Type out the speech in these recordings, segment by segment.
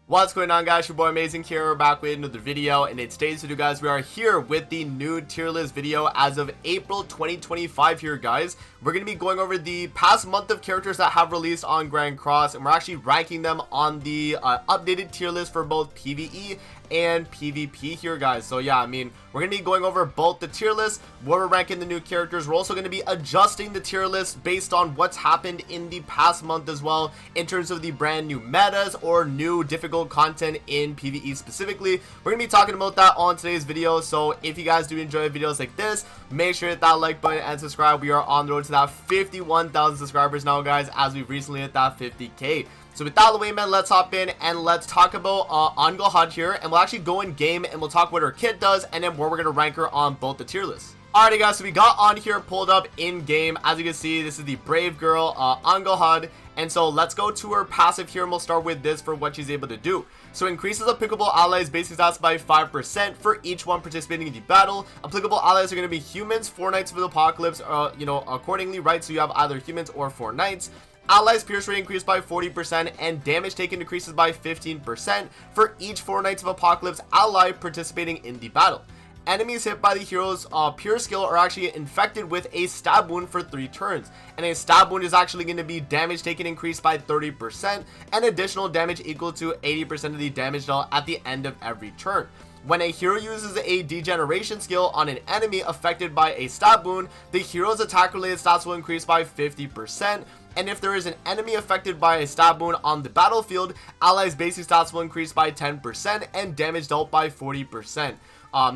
What's going on, guys? Your boy Amazing here. We're back with another video, and in today's video, guys, we are here with the new tier list video as of April 2025 here, guys. We're going to be going over the past month of characters that have released on Grand Cross, and we're actually ranking them on the updated tier list for both PVE and PvP here, guys. So yeah, I mean, we're gonna be going over both the tier list, where we're ranking the new characters. We're also going to be adjusting the tier list based on what's happened in the past month as well, in terms of the brand new metas or new difficult content in PvE specifically. We're gonna be talking about that on today's video. So if you guys do enjoy videos like this, make sure to hit that like button and subscribe. We are on the road to that 51,000 subscribers now, guys, as we've recently hit that 50k. So with that out of the way, man, let's hop in and let's talk about on Gohan here, and we'll actually go in game and we'll talk what her kit does and then where we're gonna rank her on both the tier lists. Alrighty, guys, so we got on here pulled up in game. As you can see, this is the Brave Girl on Gohan, and so let's go to her passive here, and we'll start with this for what she's able to do. So increases applicable allies basic stats by 5% for each one participating in the battle. Applicable allies are going to be humans, 4 Knights of the Apocalypse, accordingly, right? So you have either humans or 4 Knights. Allies pierce rate increased by 40% and damage taken decreases by 15% for each 4 Knights of Apocalypse ally participating in the battle. Enemies hit by the hero's pure skill are actually infected with a stab wound for 3 turns, and a stab wound is actually going to be damage taken increased by 30% and additional damage equal to 80% of the damage dealt at the end of every turn. When a hero uses a degeneration skill on an enemy affected by a stab wound, the hero's attack related stats will increase by 50%. And if there is an enemy affected by a stab wound on the battlefield, allies basic stats will increase by 10% and damage dealt by 40%.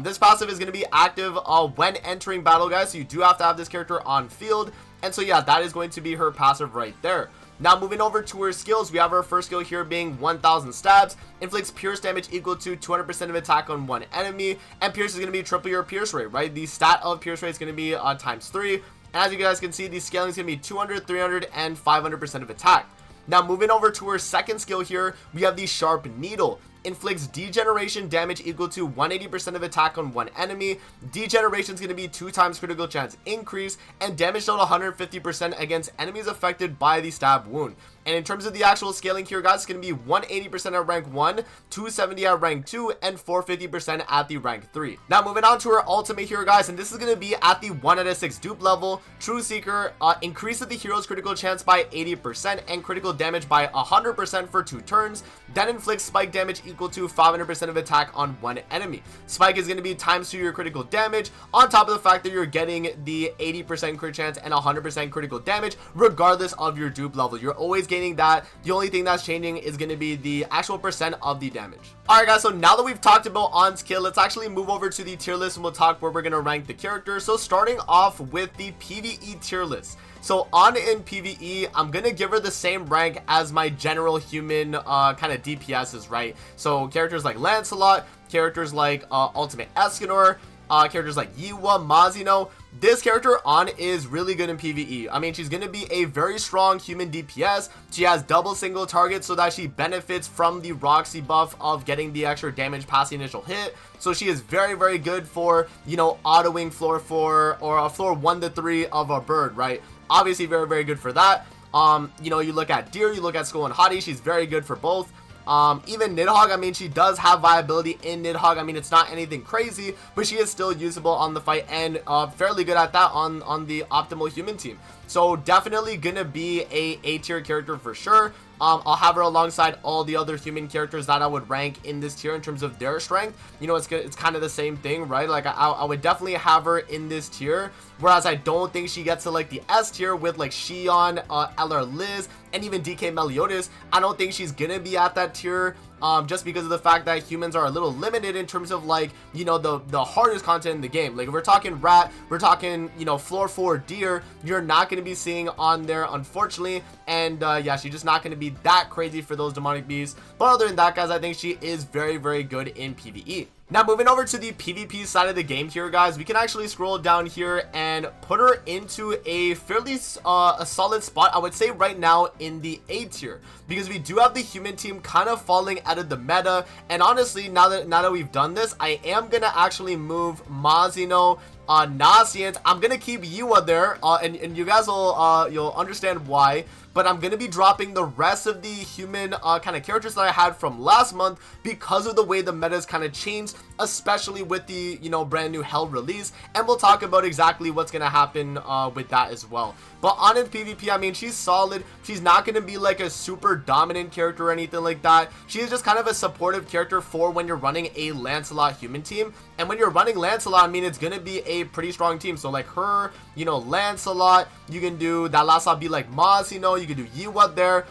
This passive is going to be active when entering battle, guys, so you do have to have this character on field. And so yeah, that is going to be her passive right there. Now moving over to her skills, we have her first skill here being 1000 stabs, inflicts pierce damage equal to 200% of attack on one enemy, and pierce is going to be triple your pierce rate, right? The stat of pierce rate is going to be times 3, and as you guys can see, the scaling is going to be 200, 300, and 500% of attack. Now moving over to her second skill here, we have the Sharp Needle. Inflicts degeneration damage equal to 180% of attack on one enemy. Degeneration is going to be 2 times critical chance increase, and damage dealt 150% against enemies affected by the stab wound. And in terms of the actual scaling here, guys, it's going to be 180% at rank 1, 270 at rank 2, and 450% at the rank 3. Now moving on to her ultimate here, guys, and this is going to be at the 1 out of 6 dupe level. True Seeker increases the hero's critical chance by 80% and critical damage by 100% for 2 turns. Then inflicts spike damage equal to 500% of attack on one enemy. Spike is going to be times 2 your critical damage, on top of the fact that you're getting the 80% crit chance and 100% critical damage regardless of your dupe level. You're always gaining that. The only thing that's changing is going to be the actual percent of the damage. Alright, guys, so now that we've talked about on skill, let's actually move over to the tier list and we'll talk where we're going to rank the characters. So starting off with the PvE tier list. So on in PvE, I'm going to give her the same rank as my general human kind of DPSs, right? So characters like Lancelot, characters like Ultimate Escanor, characters like Yiwa, Mazino. This character on is really good in PvE. I mean, she's going to be a very strong human DPS. She has double single target so that she benefits from the Roxy buff of getting the extra damage past the initial hit. So she is very, very good for, you know, autoing floor 4 or a floor 1 to 3 of a bird, right? Obviously very, very good for that. You know, you look at Deer, you look at Skull and Hottie, she's very good for both. Even Nidhogg, I mean, she does have viability in Nidhogg. I mean, it's not anything crazy, but she is still usable on the fight and fairly good at that on the optimal human team. So definitely gonna be a A-tier character for sure. I'll have her alongside all the other human characters that I would rank in this tier in terms of their strength. You know, it's kind of the same thing, right? Like I would definitely have her in this tier, whereas I don't think she gets to like the S tier with like Xion, LR Liz, and even DK Meliodas. I don't think she's gonna be at that tier. Just because of the fact that humans are a little limited in terms of, like, you know, the hardest content in the game. Like if we're talking rat, we're talking, you know, floor 4 deer, you're not going to be seeing on there, unfortunately. And yeah, she's just not going to be that crazy for those demonic beasts. But other than that, guys, I think she is very, very good in PvE. Now moving over to the PvP side of the game here, guys, we can actually scroll down here and put her into a fairly a solid spot, I would say right now in the A tier, because we do have the human team kind of falling out of the meta. And honestly, now that we've done this, I am gonna actually move Mazino, Nascent. I'm gonna keep Yua there, and you guys will you'll understand why. but I'm gonna be dropping the rest of the human kind of characters that I had from last month because of the way the meta has kind of changed, especially with the, you know, brand new Hell release, and we'll talk about exactly what's gonna happen with that as well. But on in PvP, I mean, she's solid. She's not going to be like a super dominant character or anything like that. She is just kind of a supportive character for when you're running a Lancelot human team. And when you're running Lancelot, I mean, it's going to be a pretty strong team. So like her, you know, Lancelot, you can do that last be like Maz, you know, you can do Yiwa there.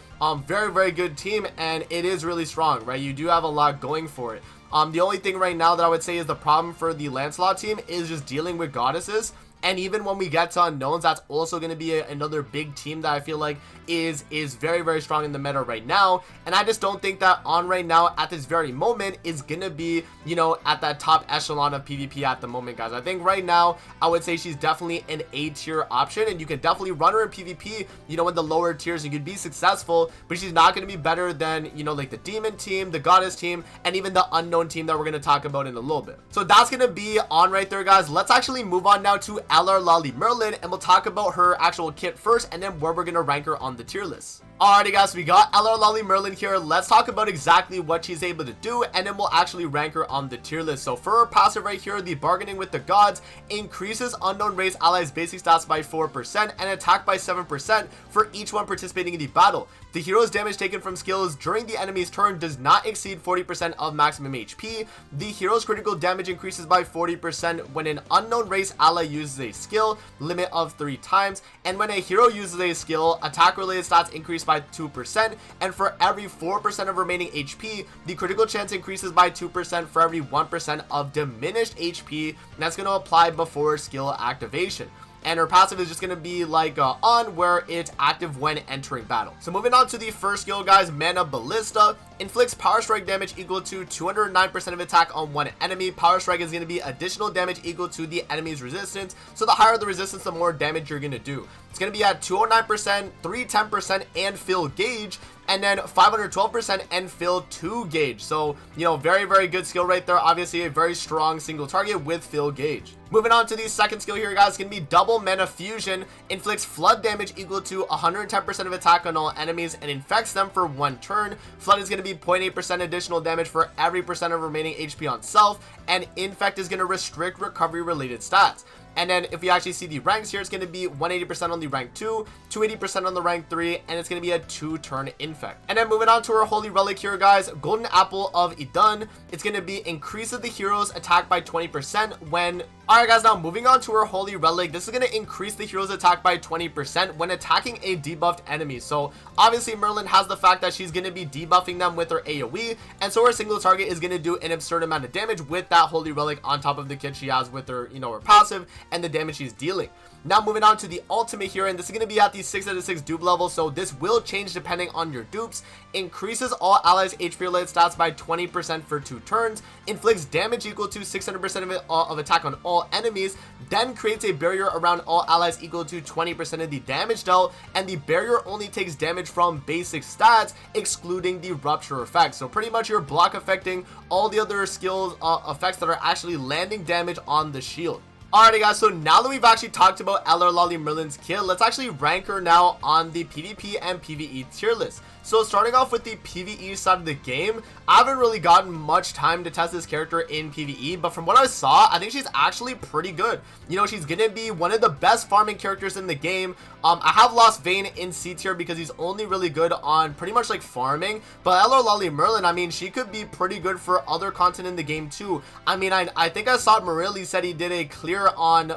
Very, very good team, and it is really strong, right? You do have a lot going for it. The only thing right now that I would say is the problem for the Lancelot team is just dealing with goddesses. And even when we get to unknowns, that's also going to be another big team that I feel like is very, very strong in the meta right now. And I just don't think that on right now at this very moment is going to be, you know, at that top echelon of PvP at the moment, guys. I think right now I would say she's definitely an A tier option, and you can definitely run her in PvP, you know, in the lower tiers. You could be successful, but she's not going to be better than, you know, like the demon team, the goddess team, and even the unknown team that we're going to talk about in a little bit. So that's going to be on right there, guys. Let's actually move on now to Loli Merlin, and we'll talk about her actual kit first, and then where we're gonna rank her on the tier list. Alrighty, guys, so we got Loli Merlin here. Let's talk about exactly what she's able to do, and then we'll actually rank her on the tier list. So for her passive right here, the Bargaining with the Gods increases unknown race allies basic stats by 4% and attack by 7% for each one participating in the battle. The hero's damage taken from skills during the enemy's turn does not exceed 40% of maximum HP. The hero's critical damage increases by 40% when an unknown race ally uses a skill, limit of 3 times, and when a hero uses a skill, attack related stats increase by 2%, and for every 4% of remaining HP, the critical chance increases by 2% for every 1% of diminished HP, and that's going to apply before skill activation. And her passive is just going to be like on, where it's active when entering battle. So moving on to the first skill, guys, Mana Ballista inflicts power strike damage equal to 209% of attack on one enemy. Power strike is going to be additional damage equal to the enemy's resistance. So the higher the resistance, the more damage you're going to do. It's going to be at 209%, 310%, and fill gauge, and then 512% and fill 2 gauge. So, you know, very, very good skill right there. Obviously a very strong single target with fill gauge. Moving on to the second skill here, guys, it's going to be Double Mana Fusion. Inflicts flood damage equal to 110% of attack on all enemies and infects them for 1 turn. Flood is going to be 0.8% additional damage for every percent of remaining HP on self, and infect is going to restrict recovery related stats. And then if we actually see the ranks here, it's going to be 180% on the rank 2, 280% on the rank 3, and it's going to be a 2-turn infect. And then moving on to our holy relic here, guys, Golden Apple of Idun. It's going to be increases the hero's attack by 20% when... Alright, guys, now moving on to our holy relic. This is going to increase the hero's attack by 20% when attacking a debuffed enemy. So obviously Merlin has the fact that she's going to be debuffing them with her AoE, and so her single target is going to do an absurd amount of damage with that holy relic on top of the kit she has with her, you know, her passive and the damage she's dealing. Now moving on to the ultimate here, and this is going to be at the 6 out of 6 dupe level, so this will change depending on your dupes. Increases all allies HP related stats by 20% for 2 turns, inflicts damage equal to 600% of attack on all enemies, then creates a barrier around all allies equal to 20% of the damage dealt, and the barrier only takes damage from basic stats excluding the rupture effect. So pretty much you're block affecting all the other skills effects that are actually landing damage on the shield. Alrighty, guys, so now that we've actually talked about Loli Merlin's kit, let's actually rank her now on the PvP and PvE tier list. So starting off with the PvE side of the game, I haven't really gotten much time to test this character in PvE, but from what I saw, I think she's actually pretty good. You know, she's gonna be one of the best farming characters in the game. I have lost Vayne in C tier because he's only really good on pretty much like farming, but Loli Merlin, I mean, she could be pretty good for other content in the game too. I mean, I think I saw Morelli said he did a clear on,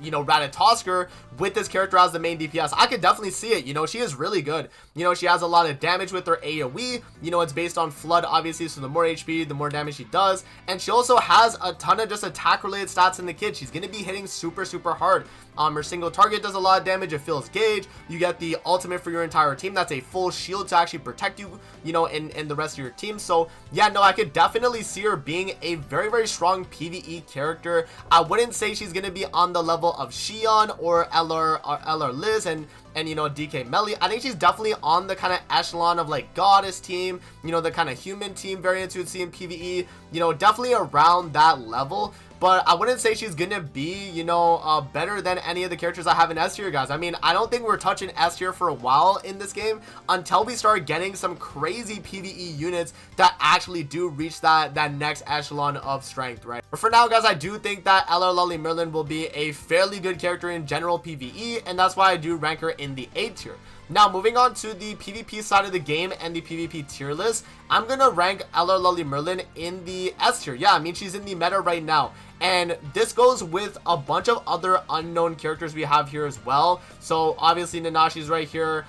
you know, Ratatosker with this character as the main DPS. I could definitely see it. You know, she is really good. You know, she has a lot of damage with her AoE. You know, it's based on flood, obviously, so the more HP, the more damage she does. And she also has a ton of just attack related stats in the kit. She's going to be hitting super, super hard. Her single target does a lot of damage. It fills gauge. You get the ultimate for your entire team. That's a full shield to actually protect you, you know, and the rest of your team. So yeah, no, I could definitely see her being a very, very strong PvE character. I wouldn't say she's going to be on the level of Xion or LR Liz and you know, DK Melly. I think she's definitely on the kind of echelon of like goddess team, you know, the kind of human team variants you would see in PvE, you know, definitely around that level. but I wouldn't say she's gonna be, you know, better than any of the characters I have in S tier, guys. I mean, I don't think we're touching S tier for a while in this game until we start getting some crazy PVE units that actually do reach that next echelon of strength, right? But for now, guys, I do think that Loli Merlin will be a fairly good character in general PVE, and that's why I do rank her in the A tier. Now, moving on to the PvP side of the game and the PvP tier list, I'm gonna rank Loli Merlin in the S tier. Yeah, I mean, she's in the meta right now. And this goes with a bunch of other unknown characters we have here as well. So obviously Nanashi's right here.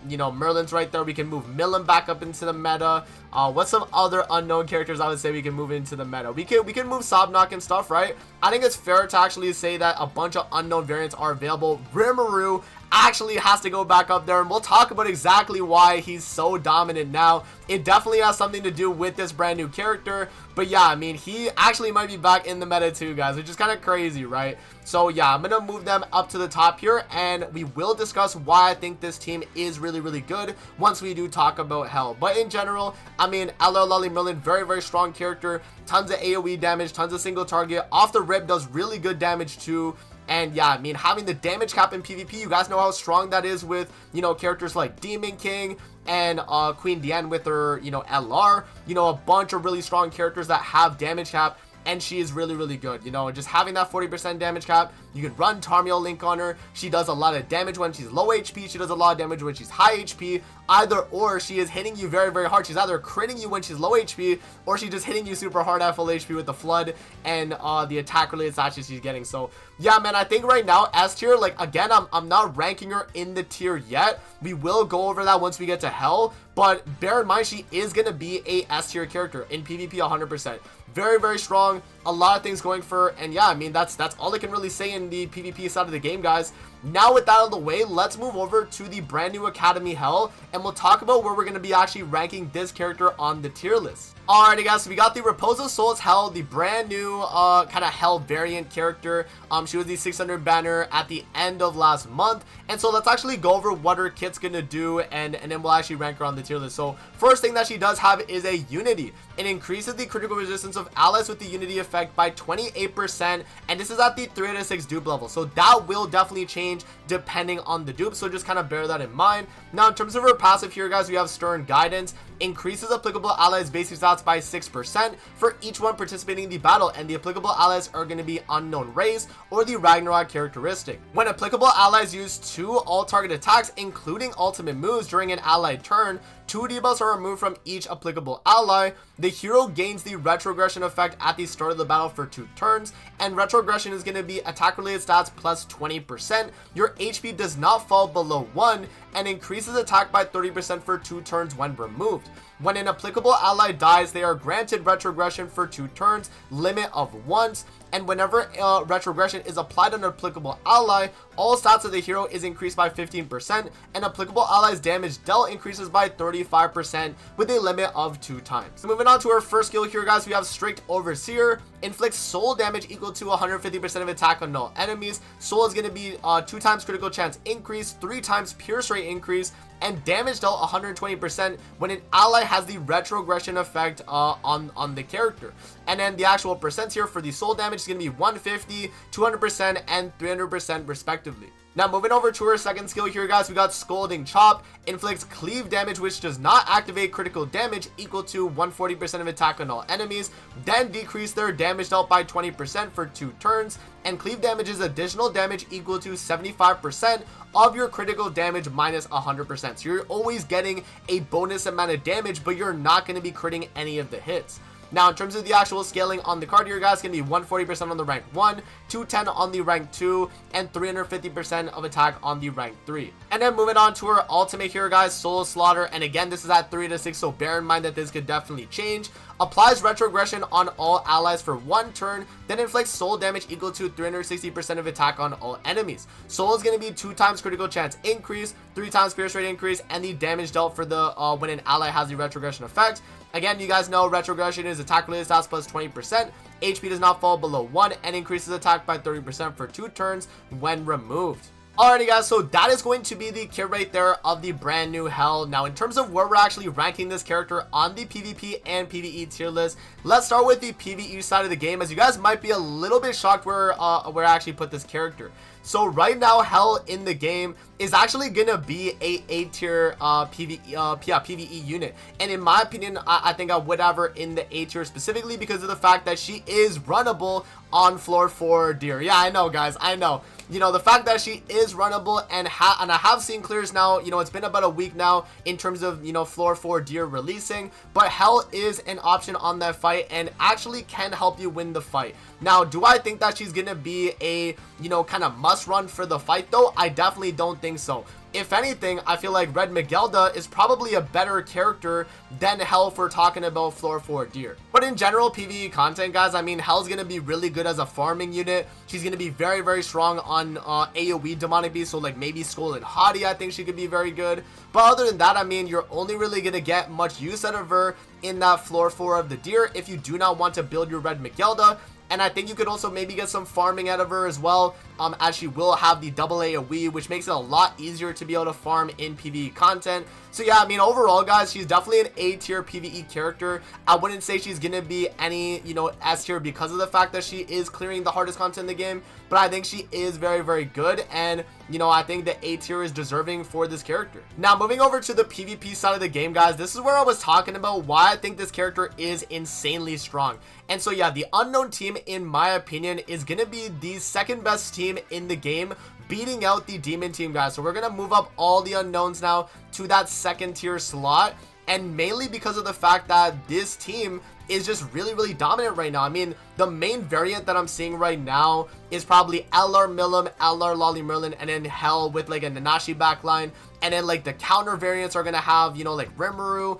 You know, Merlin's right there. We can move Millen back up into the meta. What's some other unknown characters I would say we can move into the meta? We can move Sobnok and stuff, right? I think it's fair to actually say that a bunch of unknown variants are available. Rimuru actually has to go back up there, and we'll talk about exactly why he's so dominant now. It definitely has something to do with this brand new character, but yeah, I mean, he actually might be back in the meta too, guys, which is kind of crazy, right? So yeah, I'm gonna move them up to the top here, and we will discuss why I think this team is really, really good once we do talk about Hell. But in general, I mean, Loli Merlin, very, very strong character, tons of AoE damage, tons of single target, off the rip does really good damage too. And yeah, I mean, having the damage cap in PvP, you guys know how strong that is with, you know, characters like Demon King and Queen Diane with her, you know, LR, you know, a bunch of really strong characters that have damage cap. And she is really, really good. You know, just having that 40% damage cap, you can run Tarmiel Link on her. She does a lot of damage when she's low HP. She does a lot of damage when she's high HP. Either or, she is hitting you very, very hard. She's either critting you when she's low HP, or she's just hitting you super hard at full HP with the Flood and the attack related stats she's getting. So yeah, man, I think right now S tier, like, again, I'm not ranking her in the tier yet. We will go over that once we get to Hell, but bear in mind, she is going to be a S tier character in PvP 100%. Very, very strong, a lot of things going for her, and yeah, I mean, that's all I can really say in the PvP side of the game, guys. Now with that out of the way, let's move over to the brand new Academy Hell, and we'll talk about where we're going to be actually ranking this character on the tier list. Alrighty, guys, so we got the Raposo Souls Hell, the brand new kind of Hell variant character. She was the 600 banner at the end of last month, and so let's actually go over what her kit's gonna do, and then we'll actually rank her on the tier list. So first thing that she does have is a Unity. It increases the critical resistance of allies with the Unity effect by 28%, and this is at the 3 out of 6 dupe level, so that will definitely change depending on the dupe, so just kind of bear that in mind. Now in terms of her passive here, guys, we have Stern Guidance. Increases applicable allies basic stats by 6% for each one participating in the battle, and the applicable allies are going to be unknown race or the Ragnarok characteristic. When applicable allies use 2 all target attacks including ultimate moves during an allied turn, 2 debuffs are removed from each applicable ally. The hero gains the retrogression effect at the start of the battle for 2 turns, and retrogression is going to be attack related stats plus 20%. Your HP does not fall below 1 and increases attack by 30% for 2 turns when removed. When an applicable ally dies, they are granted retrogression for 2 turns, limit of once, and whenever retrogression is applied on an applicable ally, all stats of the hero is increased by 15%, and applicable allies damage dealt increases by 35% with a limit of 2 times. So moving on to our first skill here, guys, we have Strict Overseer. Inflicts soul damage equal to 150% of attack on all enemies. Soul is going to be 2 times critical chance increase, 3 times pierce rate increase, and damage dealt 120% when an ally has the retrogression effect on the character. And then the actual percents here for the soul damage is going to be 150, 200%, and 300% respectively. Now moving over to our second skill here, guys, we got Scolding Chop. Inflicts cleave damage which does not activate critical damage equal to 140% of attack on all enemies, then decrease their damage dealt by 20% for 2 turns, and cleave damage is additional damage equal to 75% of your critical damage minus 100%. So you're always getting a bonus amount of damage, but you're not going to be critting any of the hits. Now, in terms of the actual scaling on the card here, guys, it's going to be 140% on the rank 1, 210 on the rank 2, and 350% of attack on the rank 3. And then moving on to our ultimate here, guys, Soul Slaughter. And again, this is at 3 to 6, so bear in mind that this could definitely change. Applies retrogression on all allies for 1 turn, then inflicts soul damage equal to 360% of attack on all enemies. Soul is going to be 2 times critical chance increase, 3 times pierce rate increase, and the damage dealt for the when an ally has the retrogression effect. Again, you guys know retrogression is attack related stats plus 20%, HP does not fall below 1, and increases attack by 30% for 2 turns when removed. Alrighty guys, so that is going to be the kit right there of the brand new Hell. Now in terms of where we're actually ranking this character on the PvP and PvE tier list, let's start with the PvE side of the game, as you guys might be a little bit shocked where I actually put this character. So right now, Hell in the game is actually gonna be a A tier PvE unit, and in my opinion, I think I would have her in the A tier specifically because of the fact that she is runnable on floor 4 deer. Yeah, I know guys, I know. You know, the fact that she is runnable and I have seen clears now, you know, it's been about a week now in terms of, you know, floor 4 deer releasing, but Hell is an option on that fight and actually can help you win the fight. Now, do I think that she's gonna be a, you know, kind of must run for the fight though? I definitely don't think so. If anything, I feel like Red Miguelda is probably a better character than Hell if we're talking about floor 4 deer. But in general, PvE content, guys, I mean, Hell's going to be really good as a farming unit. She's going to be very, very strong on AoE demonic beasts, so like maybe Skull and Hottie, I think she could be very good. But other than that, I mean, you're only really going to get much use out of her in that floor 4 of the deer if you do not want to build your Red Miguelda. And I think you could also maybe get some farming out of her as well, as she will have the double AoE, which makes it a lot easier to be able to farm in PvE content. So yeah, I mean, overall, guys, she's definitely an A tier PvE character. I wouldn't say she's gonna be any, you know, S tier because of the fact that she is clearing the hardest content in the game, but I think she is very, very good, and you know, I think the A tier is deserving for this character. Now, moving over to the PvP side of the game, guys, this is where I was talking about why I think this character is insanely strong. And so yeah, the unknown team, in my opinion, is gonna be the second best team in the game, beating out the demon team, guys. So we're gonna move up all the unknowns now to that second tier slot, and mainly because of the fact that this team is just really, really dominant right now. I mean, the main variant that I'm seeing right now is probably LR Milim, LR Loli Merlin, and then Hell with like a Nanashi backline. And then like the counter variants are gonna have, you know, like Rimuru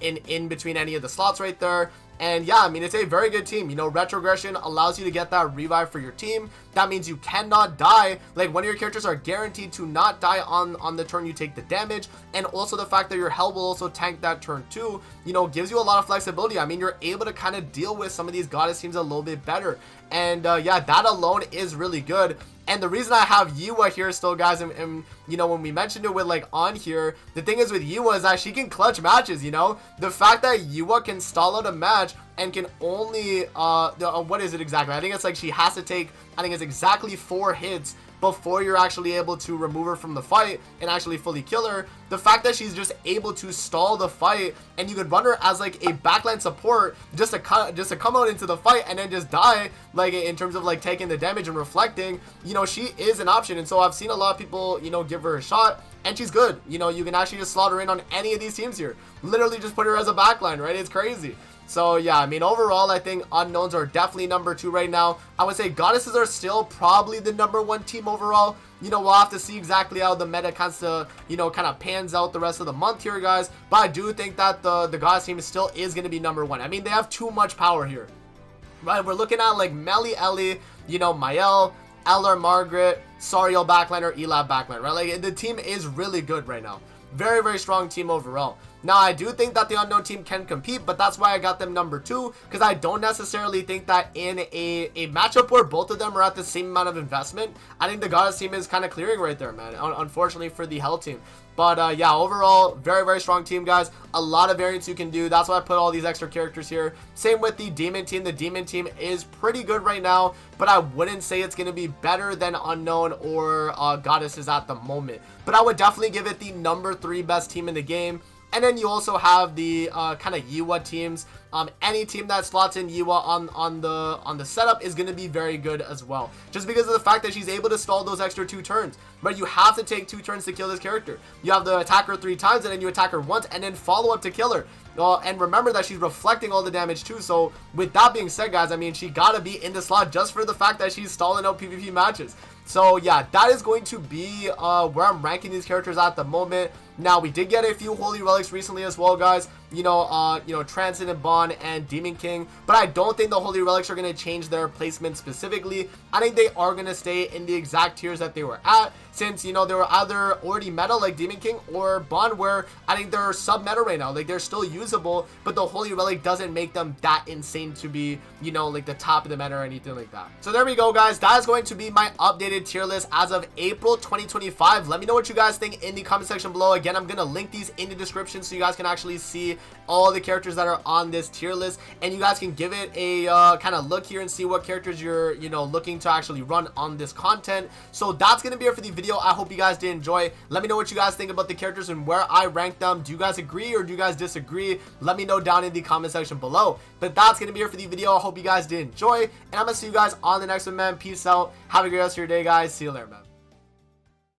in between any of the slots right there. And yeah, I mean, it's a very good team. You know, retrogression allows you to get that revive for your team. That means you cannot die. Like, one of your characters are guaranteed to not die on the turn you take the damage. And also the fact that your Hell will also tank that turn too, you know, gives you a lot of flexibility. I mean, you're able to kind of deal with some of these goddess teams a little bit better. And yeah, that alone is really good. And the reason I have Yua here still, guys, and you know, when we mentioned it with like on here, the thing is with Yua is that she can clutch matches, you know? The fact that Yua can stall out a match and can only, what is it exactly? I think it's like she has to take, I think it's exactly 4 hits before you're actually able to remove her from the fight and actually fully kill her. The fact that she's just able to stall the fight, and you could run her as like a backline support just to come out into the fight and then just die, like in terms of like taking the damage and reflecting, you know, she is an option. And so I've seen a lot of people, you know, give her a shot, and she's good. You know, you can actually just slot her in on any of these teams here. Literally just put her as a backline, right? It's crazy. So yeah, I mean, overall, I think unknowns are definitely number 2 right now. I would say goddesses are still probably the number 1 team overall. You know, we'll have to see exactly how the meta kind of pans out the rest of the month here, guys. But I do think that the goddess team still is going to be number 1. I mean, they have too much power here, right? We're looking at like Melly Ellie, you know, Mael, LR Margaret, Sariel backliner, Elab backline, right? Like, the team is really good right now. Very, very strong team overall. Now, I do think that the unknown team can compete, but that's why I got them number 2, because I don't necessarily think that in a matchup where both of them are at the same amount of investment, I think the goddess team is kind of clearing right there, man, unfortunately for the Hell team. But yeah, overall, very, very strong team, guys. A lot of variants you can do. That's why I put all these extra characters here. Same with the demon team. The demon team is pretty good right now, but I wouldn't say it's going to be better than unknown or goddesses at the moment. But I would definitely give it the number 3 best team in the game. And then you also have the kind of Yua teams. Any team that slots in Yua on the setup is going to be very good as well, just because of the fact that she's able to stall those extra 2 turns. But you have to take 2 turns to kill this character. You have to attack her 3 times, and then you attack her once, and then follow up to kill her. And remember that she's reflecting all the damage too. So with that being said, guys, I mean, she gotta be in the slot just for the fact that she's stalling out PvP matches. So yeah, that is going to be where I'm ranking these characters at the moment. Now, we did get a few holy relics recently as well, guys. Transcendent Bond and Demon King, but I don't think the Holy Relics are going to change their placement specifically. I think they are going to stay in the exact tiers that they were at, since, they were either already meta like Demon King or Bond, where I think they're sub-meta right now. Like, they're still usable, but the Holy Relic doesn't make them that insane to be, like the top of the meta or anything like that. So there we go, guys. That is going to be my updated tier list as of April 2025. Let me know what you guys think in the comment section below. Again, I'm going to link these in the description so you guys can actually see all the characters that are on this tier list, and you guys can give it a kind of look here and see what characters you're, looking to actually run on this content. So that's going to be it for the video. I hope you guys did enjoy. Let me know what you guys think about the characters and where I rank them. Do you guys agree or do you guys disagree? Let me know down in the comment section below. But that's going to be it for the video. I hope you guys did enjoy, and I'm going to see you guys on the next one, man. Peace out. Have a great rest of your day, guys. See you later, man.